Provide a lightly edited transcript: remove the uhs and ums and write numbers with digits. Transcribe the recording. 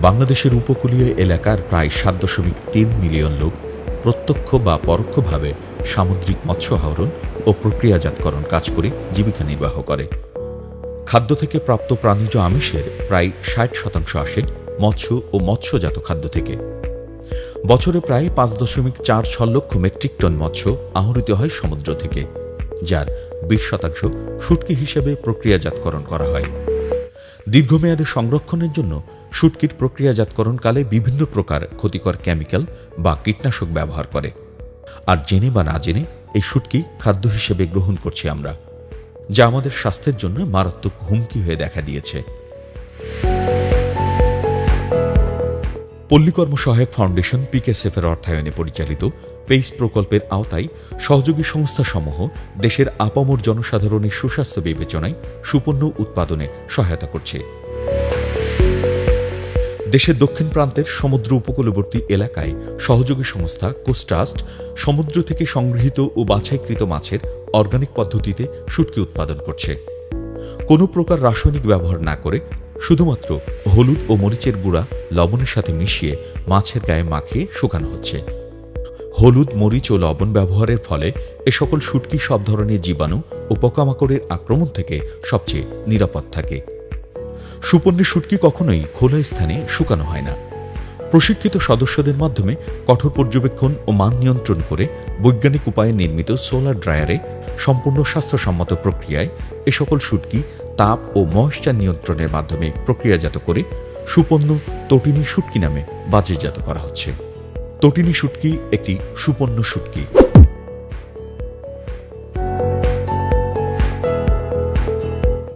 বাংলাদেশের উপকূলীয় এলাকার প্রায় ৭.৩ মিলিয়ন লোক প্রত্যক্ষ বা পরোক্ষভাবে সামুদ্রিক মৎস্য আহরণ ও প্রক্রিয়াজাতকরণ কাজ করে জীবিকা নির্বাহ করে। খাদ্য থেকে প্রাপ্ত প্রাণীজ আমিষের প্রায় ৬০% আসে মৎস্য ও মৎস্যজাত খাদ্য থেকে। বছরে প্রায় ৫.৪৬ লক্ষ মেট্রিক টন মৎস্য আহরিত হয় সমুদ্র থেকে, যার ২০% শুটকি হিসেবে প্রক্রিয়াজাতকরণ করা হয়। দীর্ঘমেয়াদে সংরক্ষণের জন্য শুটকির প্রক্রিয়াজাতকরণকালে বিভিন্ন প্রকার ক্ষতিকর কেমিক্যাল বা কীটনাশক ব্যবহার করে। আর জেনে বা না জেনে এই শুটকি খাদ্য হিসেবে গ্রহণ করছি আমরা, যা আমাদের স্বাস্থ্যের জন্য মারাত্মক হুমকি হয়ে দেখা দিয়েছে। পল্লী কর্ম সহায়ক ফাউন্ডেশন পিকেএসএফের অর্থায়নে পরিচালিত পেইস প্রকল্পের আওতায় সহযোগী সংস্থাসমূহ দেশের আপামর জনসাধারণের সুস্বাস্থ্য বিবেচনায় সুপণ্য উৎপাদনে সহায়তা করছে। দেশের দক্ষিণ প্রান্তের সমুদ্র উপকূলবর্তী এলাকায় সহযোগী সংস্থা কোস্টাস্ট সমুদ্র থেকে সংগৃহীত ও বাছাইকৃত মাছের অর্গানিক পদ্ধতিতে শুটকি উৎপাদন করছে। কোনো প্রকার রাসায়নিক ব্যবহার না করে শুধুমাত্র হলুদ ও মরিচের গুঁড়া লবণের সাথে মিশিয়ে মাছের গায়ে মাখিয়ে শুকানো হচ্ছে। হলুদ, মরিচ ও লবণ ব্যবহারের ফলে এ সকল শুটকি সব ধরনের জীবাণু ও পোকামাকড়ের আক্রমণ থেকে সবচেয়ে নিরাপদ থাকে। সুপন্নের শুটকি কখনোই খোলা স্থানে শুকানো হয় না। প্রশিক্ষিত সদস্যদের মাধ্যমে কঠোর পর্যবেক্ষণ ও মান নিয়ন্ত্রণ করে বৈজ্ঞানিক উপায়ে নির্মিত সোলার ড্রায়ারে সম্পূর্ণ স্বাস্থ্যসম্মত প্রক্রিয়ায় এ সকল শুটকি তাপ ও ময়েশ্চার নিয়ন্ত্রণের মাধ্যমে প্রক্রিয়াজাত করে সুপন্ন তটিনী শুটকি নামে বাজারজাত করা হচ্ছে। তটিনী শুটকি একটি সুপন্ন শুটকি।